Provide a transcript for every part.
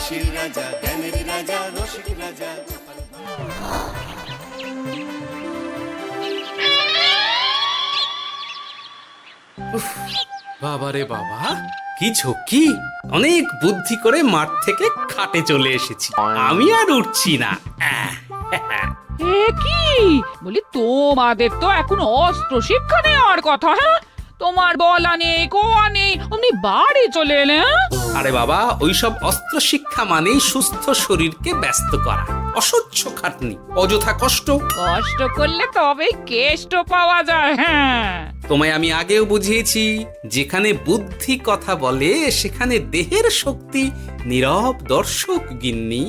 হাসির রাজা, জ্ঞানের রাজা, রসিক রাজা। বাবা রে বাবা, কি ঝক্কি! অনেক বুদ্ধি করে মাঠ থেকে খাটে চলে এসেছি, আমি আর উঠছি না। এ কি বলি, তোমাদের তো এখন অস্ত্র শিক্ষা নেওয়ার কথা। হ্যাঁ, তোমার বলা নেই কোয়া নেই, অমনি বাড়ি চলে এলে। আরে বাবা, ওইসব অস্ত্র শিক্ষা মানেই সুস্থ শরীরকে ব্যস্ত করা, অসহ্য খাটনি, অযথা কষ্ট। কষ্ট করলে তবেই কেষ্ট পাওয়া যায়। হ্যাঁ, তোমায় আমি আগেও বুঝিয়েছি, যেখানে বুদ্ধি কথা বলে সেখানে দেহের শক্তি নীরব দর্শক গিন্নি।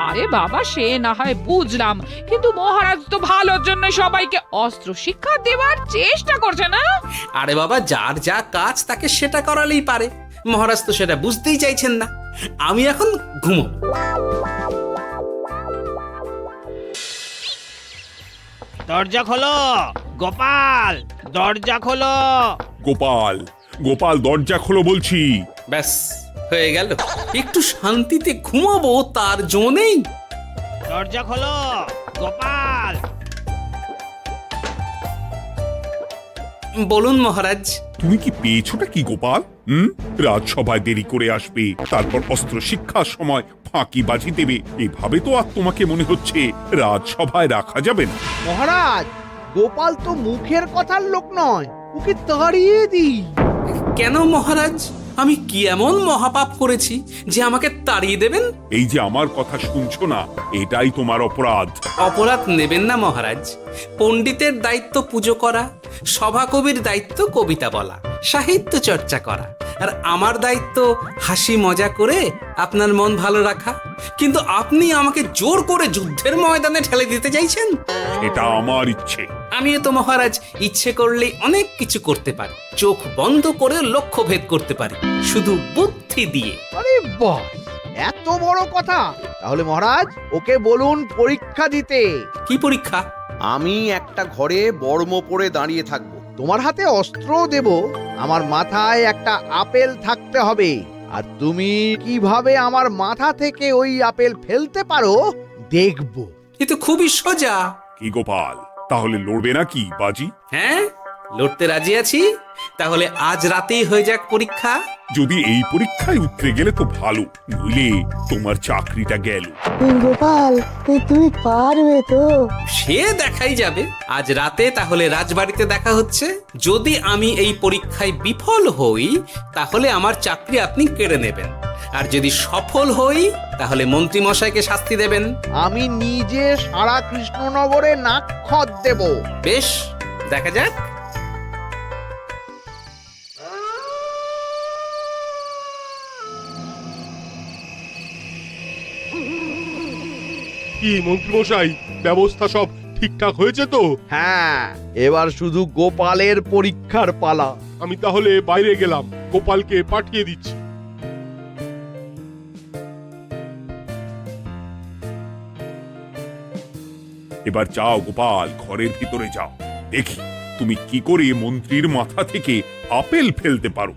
আরে বাবা, সে না হয় বুঝলাম, কিন্তু মহারাজ তো ভালোর জন্য সবাইকে অস্ত্র শিক্ষা দেওয়ার চেষ্টা করছে না। আরে বাবা, যার যা কাজ তাকে সেটা করালেই পারে, মহারাজ তো সেটা বুঝতেই চাইছেন না। আমি এখন ঘুমোবো। দরজা খোলো গোপাল, দরজা খোলো। গোপাল, গোপাল দরজা খোলো বলছি। ব্যাস হয়ে গেল, একটু শান্তিতে ঘুমাবো তার জো নেই। দরজা খোলো গোপাল। বলুন মহারাজ। তুমি কি পেয়েছোটা কি গোপাল? রাজসভায় দেরি করে আসবে, তারপর অস্ত্র শিক্ষার সময় ফাঁকিবাজি দেবে, এভাবে তো আর তোমাকে মনে হচ্ছে রাজসভায় রাখা যাবে না। মহারাজ, গোপাল তো মুখের কথার লোক নয়, ওকে তাড়িয়ে দিই। কেন মহারাজ, আমি কি এমন মহাপাপ করেছি যে আমাকে তাড়িয়ে দেবেন? এই যে আমার কথা শুনছো না, এটাই তোমার অপরাধ। অপরাধ নেবেন না মহারাজ। পণ্ডিতের দায়িত্ব পুজো করা, সভাকবির দায়িত্ব কবিতা বলা, সাহিত্য চর্চা করা, আর আমার দায়িত্ব হাসি মজা করে আপনার মন ভালো রাখা। কিন্তু আপনি আমাকে জোর করে যুদ্ধের ময়দানে ঠেলে দিতে চাইছেন। এটা আমার ইচ্ছে। আমিও তো মহারাজ ইচ্ছে করলেই অনেক কিছু করতে পারি, চোখ বন্ধ করে লক্ষ্য ভেদ করতে পারি, শুধু বুদ্ধি দিয়ে। আরে বাহ, এত বড় কথা! তাহলে মহারাজ, ওকে বলুন পরীক্ষা দিতে। কি পরীক্ষা? আমি একটা ঘরে বর্ম পরে দাঁড়িয়ে থাকব। তোমার হাতে অস্ত্র দেব, আমার মাথায় একটা আপেল থাকতে হবে, আর তুমি কিভাবে আমার মাথা থেকে ওই আপেল ফেলতে পারো দেখব। এ তো খুবই সোজা। কি গোপাল, তাহলে লড়বে নাকি বাজি? হ্যাঁ, লড়তে রাজি আছি। তাহলে আজ রাতেই হয়ে যাক পরীক্ষা। যদি এই পরীক্ষায় উতরে গেলে তো ভালো, নইলে তোমার চাকরিটা গেল। গোপাল, তুমি পারবে তো? সে দেখাই যাবে। আজ রাতে তাহলে রাজবাড়িতে দেখা হচ্ছে। যদি আমি এই পরীক্ষায় বিফল হই, তাহলে আমার চাকরি আপনি কেড়ে নেবেন, আর যদি সফল হই তাহলে মন্ত্রী মশাইকে শাস্তি দেবেন। আমি নিজে সারা কৃষ্ণনগরে নাক্ষত দেব। বেশ, দেখা যাক। কি মন্ত্রীমশাই, ব্যবস্থা সব ঠিকঠাক হয়েছে তো? হ্যাঁ, এবার শুধু গোপালের পরীক্ষার পালা। আমি তাহলে বাইরে গেলাম, গোপালকে পাঠিয়ে দিচ্ছি। এবার যাও গোপাল, ঘরের ভিতরে যাও, দেখি তুমি কি করে মন্ত্রীর মাথা থেকে আপেল ফেলতে পারো।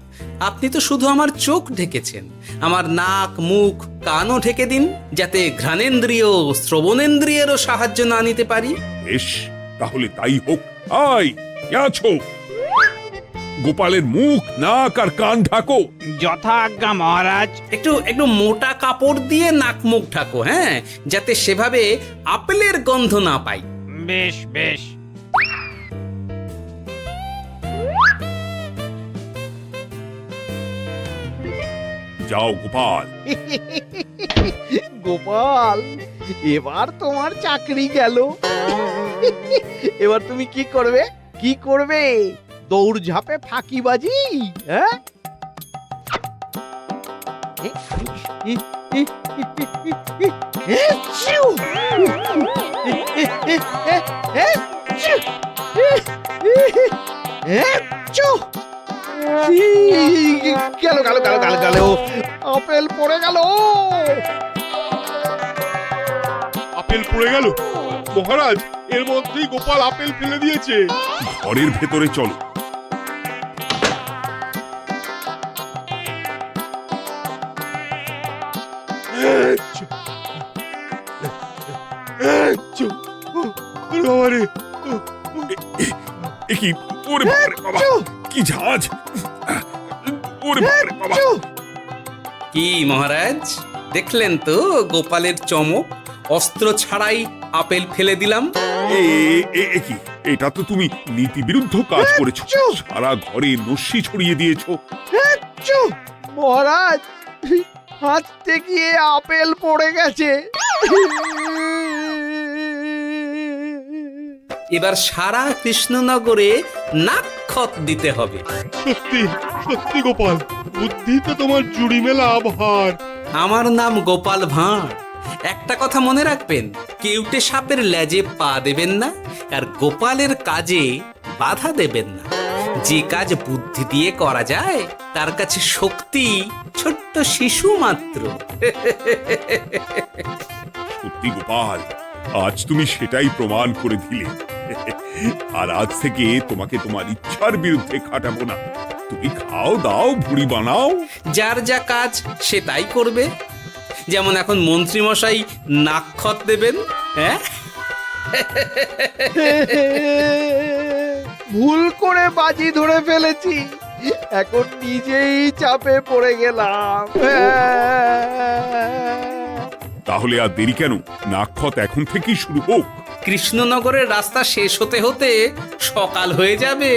আপনি তো শুধু আমার চোখ ঢেকেছেন, আমার নাক মুখ কানও ঢেকে দিন, যাতে ঘ্রাণেন্দ্রিয় শ্রবণেন্দ্রিয়েরও সাহায্য না নিতে পারি। বেশ, তাহলে তাই হোক। আয়, কে আছো? গোপালের মুখ নাক আর কান ঢাকো। যথা আজ্ঞা মহারাজ। একটু একটু মোটা কাপড় দিয়ে নাক মুখ ঢাকো, হ্যাঁ, যাতে সেভাবে আপেলের গন্ধ না পাই। বেশ বেশ। যাও গোপাল। গোপাল, এবার তোমার চাকরি গেল। এবার তুমি কি করবে? কি করবে? দৌড় ঝাঁপে ফাঁকিবাজি? হ্যাঁ, গেল গেল গেল গেল গেল, আপেল পড়ে গেল। আপেল পড়ে গেল মহারাজ, এর মধ্যেই গোপাল আপেল ফেলে দিয়েছে। ঘরের ভেতরে চলো। আচ্ছা। আচ্ছা। ওরে বাবা রে। এ কি ওরে বাবা রে বাবা, কি ঝাঁজ! ওরে বাবা রে বাবা! কি মহারাজ, দেখলেন তো গোপালের চমক? অস্ত্র ছাড়াই আপেল ফেলে দিলাম। এ কি, এটা তো তুমি নীতি বিরুদ্ধ কাজ করেছো। সারা ঘরে নস্যি ছড়িয়ে দিয়েছো। মহারাজ, হাঁটতে গিয়ে আপেল পড়ে গেছে। এবার সারা কৃষ্ণনগরে নাক্ষত দিতে হবে। সত্যি সত্যি গোপাল, বুদ্ধি তো তোমার জুড়ি মেলা আভার। আমার নাম গোপাল ভাঁড়। একটা কথা মনে রাখবেন, কেউটে সাপের লেজে পা দেবেন না, আর গোপালের কাজে বাধা দেবেন না। যে কাজ বুদ্ধি দিয়ে করা যায় তার কাছে শক্তি ছোট্ট শিশু মাত্র। সত্যি গোপাল, আজ তুমি সেটাই প্রমাণ করে দিলে। আর আজ থেকে তোমাকে তোমার ইচ্ছার বিরুদ্ধে খাটাবো না। তুমি খাও দাও, ভুড়ি বানাও। যার যা কাজ সে তাই করবে। যেমন এখন মন্ত্রী মশাই নাক্ষত দেবেন। হ্যাঁ, ভুল করে বাজি ধরে ফেলেছি, এখন নিজেই চাপে পড়ে গেলাম। তাহলে আর দেরি কেন? নাক্ষত এখন থেকেই শুরু হোক। কৃষ্ণনগরের রাস্তা শেষ হতে হতে সকাল হয়ে যাবে।